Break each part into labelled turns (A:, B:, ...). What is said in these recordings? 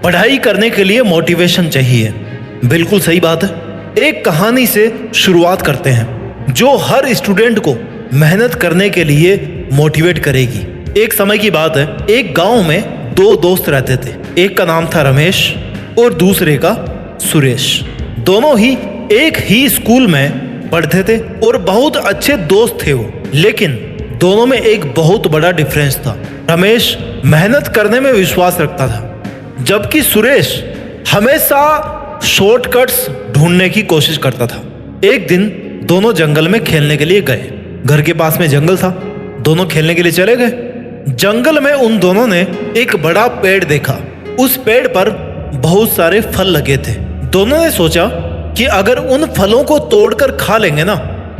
A: पढ़ाई करने के लिए मोटिवेशन चाहिए। बिल्कुल सही बात है। एक कहानी से शुरुआत करते हैं जो हर स्टूडेंट को मेहनत करने के लिए मोटिवेट करेगी। एक समय की बात है, एक गांव में दो दोस्त रहते थे। एक का नाम था रमेश और दूसरे का सुरेश। दोनों ही एक ही स्कूल में पढ़ते थे और बहुत अच्छे दोस्त थे वो। लेकिन दोनों में एक बहुत बड़ा डिफरेंस था। रमेश मेहनत करने में विश्वास रखता था, जबकि सुरेश हमेशा शॉर्टकट्स ढूंढने की कोशिश करता था। एक दिन दोनों जंगल में खेलने के लिए गए। घर के पास में जंगल था, दोनों खेलने के लिए चले गए। जंगल में उन दोनों ने एक बड़ा पेड़ देखा। उस पेड़ पर बहुत सारे फल लगे थे। दोनों ने सोचा कि अगर उन फलों को तोड़कर खा लेंगे ना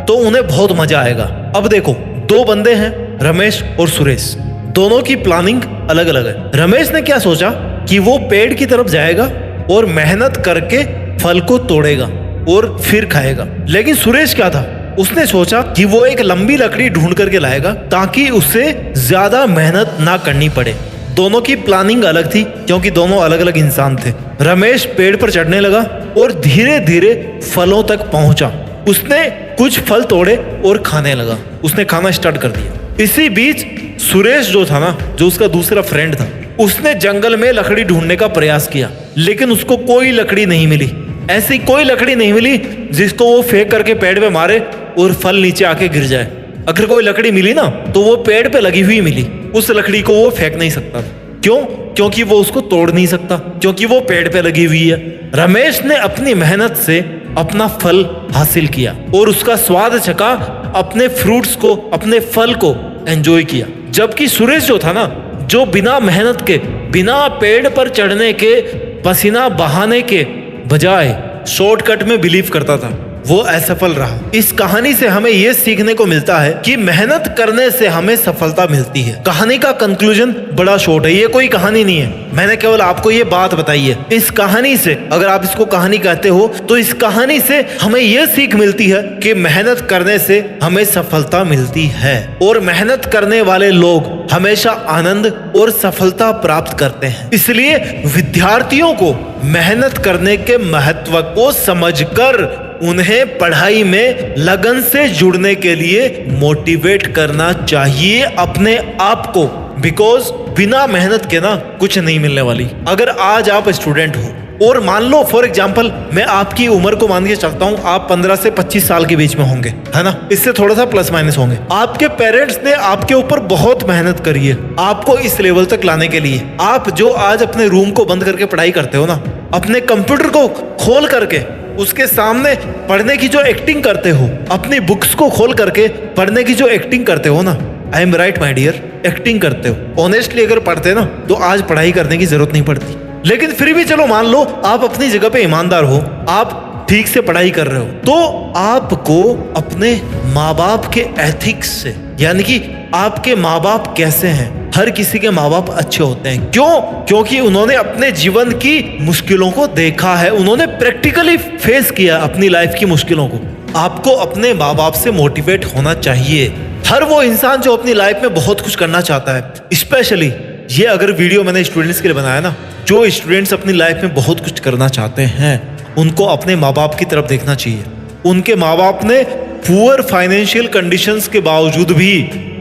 A: तो उन्हें बहुत मजा आएगा। अब देखो, दो बंदे हैं, रमेश और सुरेश। दोनों की प्लानिंग अलग अलग है। रमेश ने क्या सोचा कि वो पेड़ की तरफ जाएगा और मेहनत करके फल को तोड़ेगा और फिर खाएगा। लेकिन सुरेश क्या था, उसने सोचा कि वो एक लंबी लकड़ी ढूंढ करके लाएगा ताकि उसे ज्यादा मेहनत ना करनी पड़े। दोनों की प्लानिंग अलग थी क्योंकि दोनों अलग अलग इंसान थे। रमेश पेड़ पर चढ़ने लगा और धीरे धीरे फलों तक पहुंचा। उसने कुछ फल तोड़े और खाने लगा। उसने खाना स्टार्ट कर दिया। इसी बीच सुरेश जो था ना, जो उसका दूसरा फ्रेंड था, उसने जंगल में लकड़ी ढूंढने का प्रयास किया, लेकिन उसको कोई लकड़ी नहीं मिली। ऐसी कोई लकड़ी नहीं मिली जिसको वो फेंक करके पेड़ पे मारे और फल नीचे आके गिर जाए। अगर कोई लकड़ी मिली ना तो वो पेड़ पे लगी हुई मिली। उस लकड़ी को वो फेंक नहीं सकता। क्यों? क्योंकि वो उसको तोड़ नहीं सकता, क्योंकि वो पेड़ पे लगी हुई है। रमेश ने अपनी मेहनत से अपना फल हासिल किया और उसका स्वाद चखा, अपने फ्रूट्स को, अपने फल को एंजॉय किया। जबकि सुरेश जो था ना, जो बिना मेहनत के, बिना पेड़ पर चढ़ने के, पसीना बहाने के बजाय शॉर्टकट में बिलीव करता था, वो असफल रहा। इस कहानी से हमें यह सीखने को मिलता है कि मेहनत करने से हमें सफलता मिलती है। कहानी का कंक्लूजन बड़ा शॉर्ट है, ये कोई कहानी नहीं है, मैंने केवल आपको ये बात बताई है। इस कहानी से, अगर आप इसको कहानी कहते हो, तो इस कहानी से हमें यह सीख मिलती है कि मेहनत करने से हमें सफलता मिलती है और मेहनत करने वाले लोग हमेशा आनंद और सफलता प्राप्त करते हैं। इसलिए विद्यार्थियों को मेहनत करने के महत्व को समझकर उन्हें पढ़ाई में लगन से जुड़ने के लिए मोटिवेट करना चाहिए अपने आप को। बिकॉज बिना मेहनत के ना कुछ नहीं मिलने वाली। अगर आज आप स्टूडेंट हो और मान लो फॉर एग्जांपल मैं आपकी उम्र को मान के चलता हूँ, आप 15 से 25 साल के बीच में होंगे, है ना, इससे थोड़ा सा प्लस माइनस होंगे। आपके पेरेंट्स ने आपके ऊपर बहुत मेहनत करी है आपको इस लेवल तक लाने के लिए। आप जो आज अपने रूम को बंद करके पढ़ाई करते हो ना, अपने कंप्यूटर को खोल करके उसके सामने पढ़ने की जो एक्टिंग करते हो, अपनी बुक्स को खोल करके पढ़ने की जो एक्टिंग करते हो ना, I am right my dear, acting करते हो। ऑनेस्टली अगर पढ़ते ना तो आज पढ़ाई करने की जरूरत नहीं पड़ती। लेकिन फिर भी चलो मान लो आप अपनी जगह पे ईमानदार हो, आप ठीक से पढ़ाई कर रहे हो, तो आपको अपने माँ बाप के एथिक्स से, यानी कि आपके माँ बाप कैसे हैं, हर किसी के माँ बाप अच्छे होते हैं। क्यों? क्योंकि उन्होंने अपने जीवन की मुश्किलों को देखा है, उन्होंने प्रैक्टिकली फेस किया अपनी लाइफ की मुश्किलों को। आपको अपने माँ बाप से मोटिवेट होना चाहिए। हर वो इंसान जो अपनी लाइफ में बहुत कुछ करना चाहता है, स्पेशली ये अगर वीडियो मैंने स्टूडेंट्स के लिए बनाया ना, जो स्टूडेंट्स अपनी लाइफ में बहुत कुछ करना चाहते हैं, उनको अपने माँ बाप की तरफ देखना चाहिए। उनके माँ बाप ने पुअर फाइनेंशियल कंडीशंस के बावजूद भी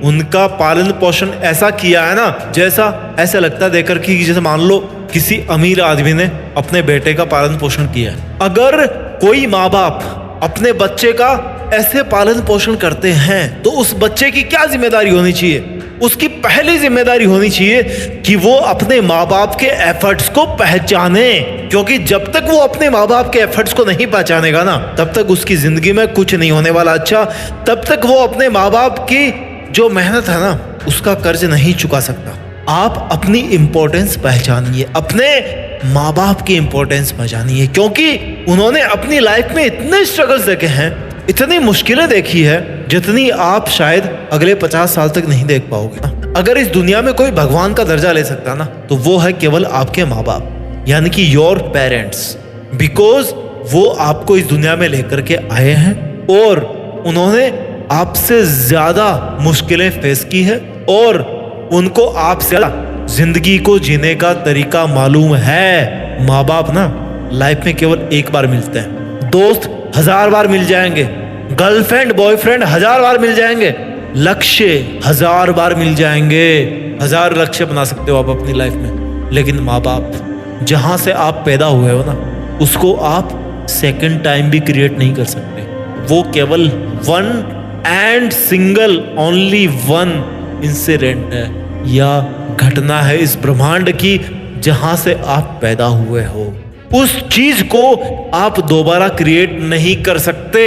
A: उनका पालन पोषण ऐसा किया है ना, जैसा ऐसा लगता है देखकर कि जैसे मान लो किसी अमीर आदमी ने अपने बेटे का पालन पोषण किया है। अगर कोई माँ बाप अपने बच्चे का ऐसे पालन पोषण करते हैं तो उस बच्चे की क्या जिम्मेदारी होनी चाहिए? उसकी पहली जिम्मेदारी होनी चाहिए कि वो अपने माँ बाप के एफर्ट्स को पहचाने, क्योंकि जब तक वो अपने माँ बाप के एफर्ट्स को नहीं पहचानेगा ना, तब तक उसकी जिंदगी में कुछ नहीं होने वाला अच्छा। तब तक वो अपने माँ बाप की जो मेहनत है ना, उसका कर्ज नहीं चुका सकता। आप अपनी इंपॉर्टेंस पहचानिए, अपने माँ बाप की इंपॉर्टेंस पहचानिए, क्योंकि उन्होंने अपनी लाइफ में इतने स्ट्रगल्स देखे हैं, इतनी मुश्किलें देखी है, जितनी आप शायद अगले 50 साल तक नहीं देख पाओगे। अगर इस दुनिया में कोई भगवान का दर्जा ले सकता ना, तो वो है केवल आपके माँ बाप, यानी कि योर पेरेंट्स। बिकॉज वो आपको इस दुनिया में लेकर के आए हैं और उन्होंने आपसे ज्यादा मुश्किलें फेस की है और उनको आपसे ज्यादा जिंदगी को जीने का तरीका मालूम है। माँ बाप ना लाइफ में केवल एक बार मिलते हैं, दोस्त 1000 बार मिल जाएंगे, गर्लफ्रेंड बॉयफ्रेंड 1000 बार मिल जाएंगे, लक्ष्य 1000 बार मिल जाएंगे। 1000 लक्ष्य बना सकते हो आप अपनी लाइफ में, लेकिन माँ बाप जहां से आप पैदा हुए हो ना, उसको आप सेकंड टाइम भी क्रिएट नहीं कर सकते। वो केवल one and single only one incident है या घटना है इस ब्रह्मांड की जहां से आप पैदा हुए हो। उस चीज को आप दोबारा क्रिएट नहीं कर सकते।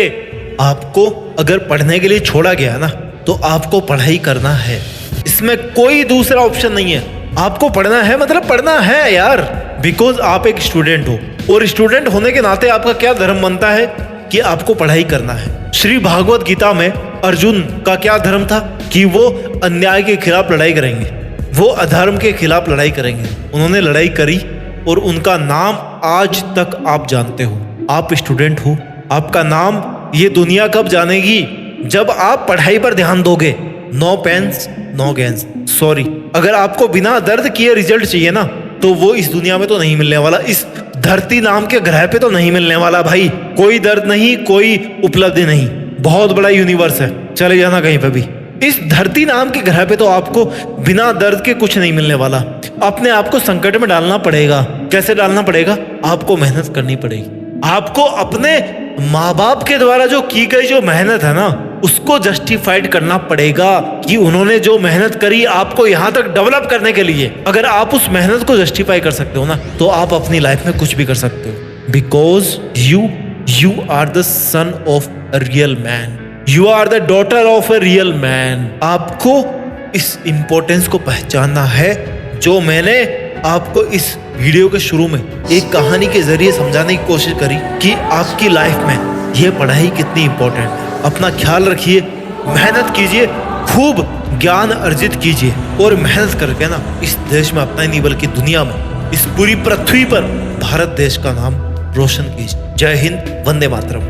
A: आपको अगर पढ़ने के लिए छोड़ा गया ना, तो आपको पढ़ाई करना है, इसमें कोई दूसरा ऑप्शन नहीं है। आपको पढ़ना है मतलब पढ़ना है यार, बिकॉज आप एक स्टूडेंट हो, और स्टूडेंट होने के नाते आपका क्या धर्म बनता है कि आपको पढ़ाई करना है। श्री भागवत गीता में अर्जुन का क्या धर्म था कि वो अन्याय के खिलाफ लड़ाई करेंगे, वो अधर्म के खिलाफ लड़ाई करेंगे। उन्होंने लड़ाई करी और उनका नाम आज तक आप जानते हो। आप स्टूडेंट हो, आपका नाम ये दुनिया कब जानेगी? जब आप पढ़ाई पर ध्यान दोगे। No pains no gains, sorry, अगर आपको बिना दर्द किए रिजल्ट चाहिए ना, तो वो इस दुनिया में तो नहीं मिलने वाला, इस धरती नाम के ग्रह पे तो नहीं मिलने वाला भाई। कोई दर्द नहीं, कोई उपलब्धि नहीं, बहुत बड़ा यूनिवर्स है, चले जाना कहीं पे भी। इस धरती नाम के ग्रह पे तो आपको बिना दर्द के कुछ नहीं मिलने वाला। अपने आप को संकट में डालना पड़ेगा। कैसे डालना पड़ेगा? आपको मेहनत करनी पड़ेगी। आपको अपने माँ बाप के द्वारा जो की गई जो मेहनत है ना, उसको जस्टिफाइड करना पड़ेगा कि उन्होंने जो मेहनत करी आपको यहाँ तक डेवलप करने के लिए। अगर आप उस मेहनत को जस्टिफाई कर सकते हो ना, तो आप अपनी लाइफ में कुछ भी कर सकते हो। Because you are the son of a real man, you are the daughter of a real man. आपको इस इंपॉर्टेंस को पहचानना है, जो मैंने आपको इस वीडियो के शुरू में एक कहानी के जरिए समझाने की कोशिश करी कि आपकी लाइफ में यह पढ़ाई कितनी इंपॉर्टेंट है। अपना ख्याल रखिए, मेहनत कीजिए, खूब ज्ञान अर्जित कीजिए, और मेहनत करके ना इस देश में अपना ही नहीं बल्कि दुनिया में, इस पूरी पृथ्वी पर भारत देश का नाम रोशन कीजिए। जय हिंद, वंदे मातरम।